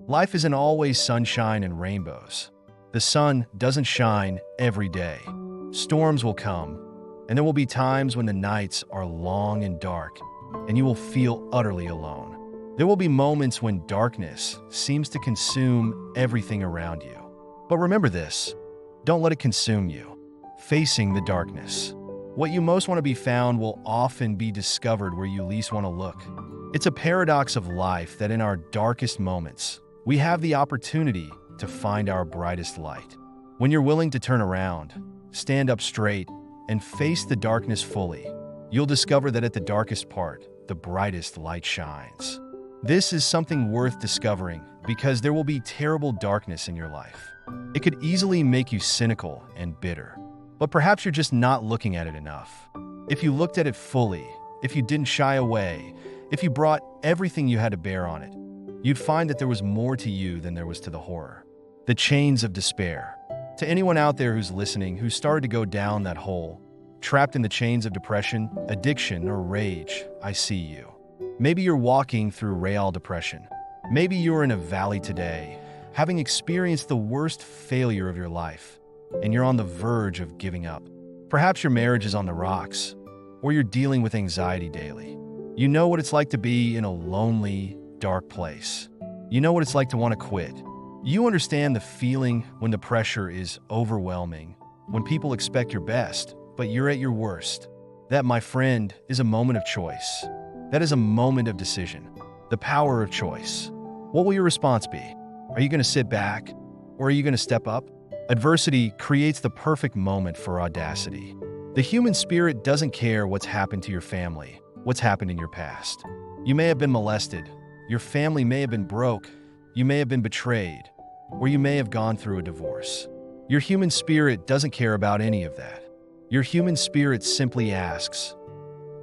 Life isn't always sunshine and rainbows. The sun doesn't shine every day. Storms will come, and there will be times when the nights are long and dark, and you will feel utterly alone. There will be moments when darkness seems to consume everything around you. But remember this, don't let it consume you. Facing the darkness. What you most want to be found will often be discovered where you least want to look. It's a paradox of life that in our darkest moments, we have the opportunity to find our brightest light. When you're willing to turn around, stand up straight, and face the darkness fully, you'll discover that at the darkest part, the brightest light shines. This is something worth discovering because there will be terrible darkness in your life. It could easily make you cynical and bitter, but perhaps you're just not looking at it enough. If you looked at it fully, if you didn't shy away, if you brought everything you had to bear on it, you'd find that there was more to you than there was to the horror. The chains of despair. To anyone out there who's listening, who started to go down that hole, trapped in the chains of depression, addiction, or rage, I see you. Maybe you're walking through real depression. Maybe you're in a valley today, having experienced the worst failure of your life, and you're on the verge of giving up. Perhaps your marriage is on the rocks, or you're dealing with anxiety daily. You know what it's like to be in a lonely, dark place. You know what it's like to want to quit. You understand the feeling when the pressure is overwhelming, when people expect your best, but you're at your worst. That, my friend, is a moment of choice. That is a moment of decision. The power of choice. What will your response be? Are you going to sit back, or are you going to step up? Adversity creates the perfect moment for audacity. The human spirit doesn't care what's happened to your family, what's happened in your past. You may have been molested. Your family may have been broke. You may have been betrayed. Or you may have gone through a divorce. Your human spirit doesn't care about any of that. Your human spirit simply asks,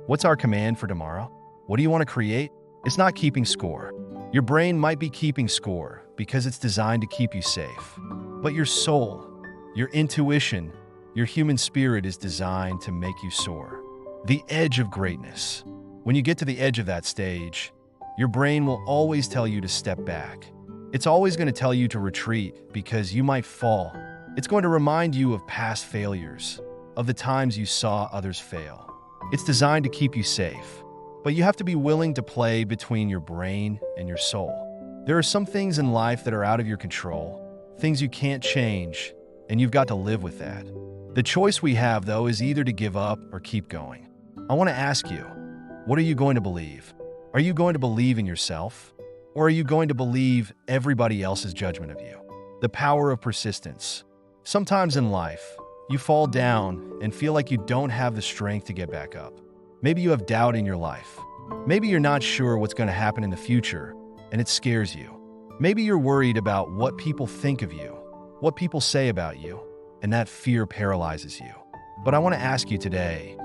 what's our command for tomorrow? What do you want to create? It's not keeping score. Your brain might be keeping score because it's designed to keep you safe. But your soul, your intuition, your human spirit is designed to make you soar. The edge of greatness. When you get to the edge of that stage, your brain will always tell you to step back. It's always going to tell you to retreat because you might fall. It's going to remind you of past failures, of the times you saw others fail. It's designed to keep you safe, but you have to be willing to play between your brain and your soul. There are some things in life that are out of your control, things you can't change, and you've got to live with that. The choice we have, though, is either to give up or keep going. I want to ask you, what are you going to believe? Are you going to believe in yourself? Or are you going to believe everybody else's judgment of you? The power of persistence. Sometimes in life, you fall down and feel like you don't have the strength to get back up. Maybe you have doubt in your life. Maybe you're not sure what's going to happen in the future, and it scares you. Maybe you're worried about what people think of you, what people say about you, and that fear paralyzes you. But I want to ask you today,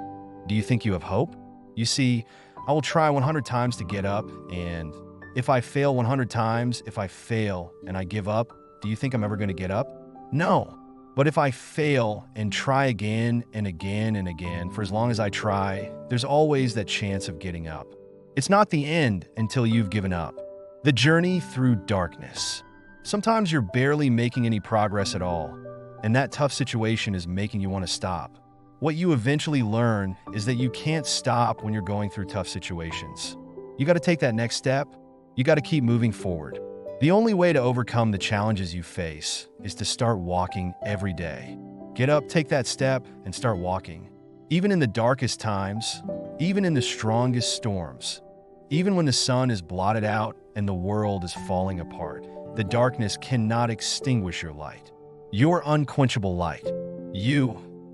do you think you have hope? You see, I will try 100 times to get up, and if I fail 100 times, if I fail and I give up, do you think I'm ever going to get up? No. But if I fail and try again and again and again, for as long as I try, there's always that chance of getting up. It's not the end until you've given up. The journey through darkness. Sometimes you're barely making any progress at all, and that tough situation is making you want to stop. What you eventually learn is that you can't stop when you're going through tough situations. You got to take that next step. You got to keep moving forward. The only way to overcome the challenges you face is to start walking every day. Get up, take that step, and start walking. Even in the darkest times, even in the strongest storms, even when the sun is blotted out and the world is falling apart, the darkness cannot extinguish your light. Your unquenchable light.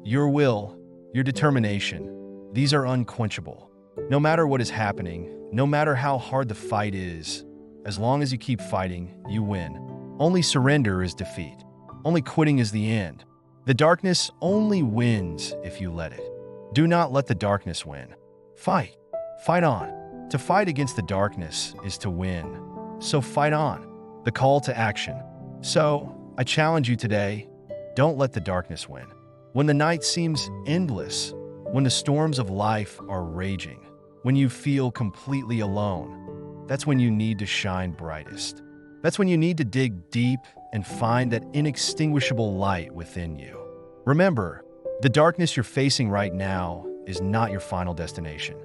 Your will, your determination, these are unquenchable. No matter what is happening, no matter how hard the fight is, as long as you keep fighting, you win. Only surrender is defeat. Only quitting is the end. The darkness only wins if you let it. Do not let the darkness win. Fight. Fight on. To fight against the darkness is to win. So fight on. The call to action. So, I challenge you today, don't let the darkness win. When the night seems endless, when the storms of life are raging, when you feel completely alone, that's when you need to shine brightest. That's when you need to dig deep and find that inextinguishable light within you. Remember, the darkness you're facing right now is not your final destination.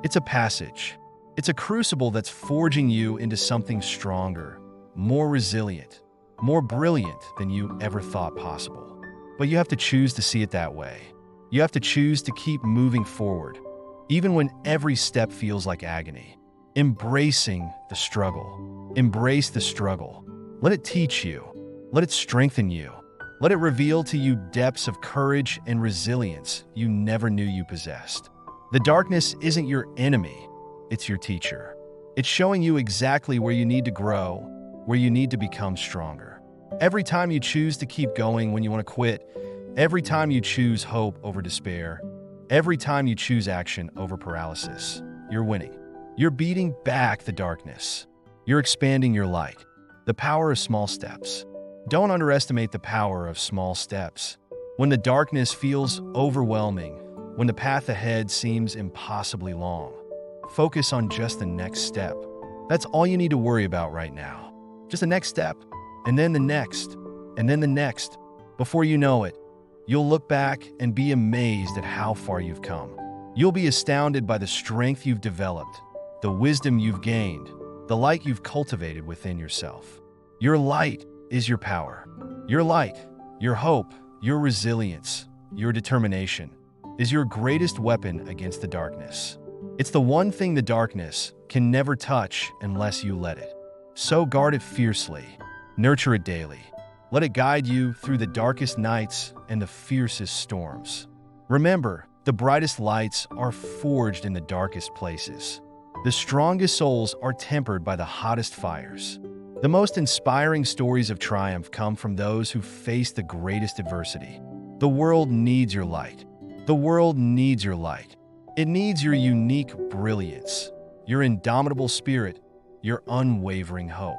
It's a passage. It's a crucible that's forging you into something stronger, more resilient, more brilliant than you ever thought possible. But you have to choose to see it that way. You have to choose to keep moving forward, even when every step feels like agony. Embracing the struggle. Embrace the struggle. Let it teach you. Let it strengthen you. Let it reveal to you depths of courage and resilience you never knew you possessed. The darkness isn't your enemy, it's your teacher. It's showing you exactly where you need to grow, where you need to become stronger. Every time you choose to keep going when you want to quit, every time you choose hope over despair, every time you choose action over paralysis, you're winning. You're beating back the darkness. You're expanding your light. The power of small steps. Don't underestimate the power of small steps. When the darkness feels overwhelming, when the path ahead seems impossibly long, focus on just the next step. That's all you need to worry about right now. Just the next step, and then the next, and then the next. Before you know it, you'll look back and be amazed at how far you've come. You'll be astounded by the strength you've developed, the wisdom you've gained, the light you've cultivated within yourself. Your light is your power. Your light, your hope, your resilience, your determination is your greatest weapon against the darkness. It's the one thing the darkness can never touch unless you let it. So guard it fiercely. Nurture it daily. Let it guide you through the darkest nights and the fiercest storms. Remember, the brightest lights are forged in the darkest places. The strongest souls are tempered by the hottest fires. The most inspiring stories of triumph come from those who face the greatest adversity. The world needs your light. The world needs your light. It needs your unique brilliance, your indomitable spirit, your unwavering hope.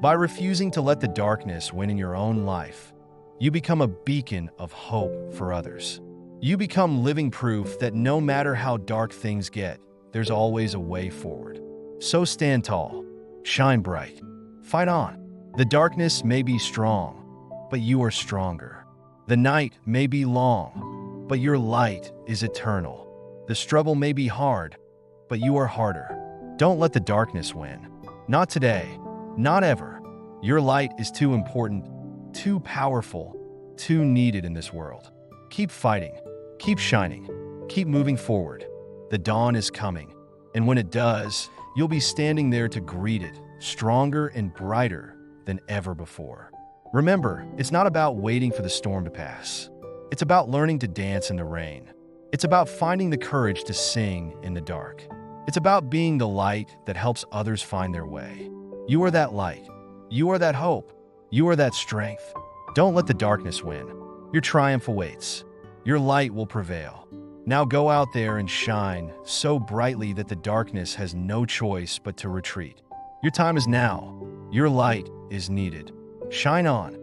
By refusing to let the darkness win in your own life, you become a beacon of hope for others. You become living proof that no matter how dark things get, there's always a way forward. So stand tall, shine bright, fight on. The darkness may be strong, but you are stronger. The night may be long, but your light is eternal. The struggle may be hard, but you are harder. Don't let the darkness win. Not today, not ever. Your light is too important, too powerful, too needed in this world. Keep fighting, keep shining, keep moving forward. The dawn is coming, and when it does, you'll be standing there to greet it, stronger and brighter than ever before. Remember, it's not about waiting for the storm to pass. It's about learning to dance in the rain. It's about finding the courage to sing in the dark. It's about being the light that helps others find their way. You are that light. You are that hope. You are that strength. Don't let the darkness win. Your triumph awaits. Your light will prevail. Now go out there and shine so brightly that the darkness has no choice but to retreat. Your time is now. Your light is needed. Shine on.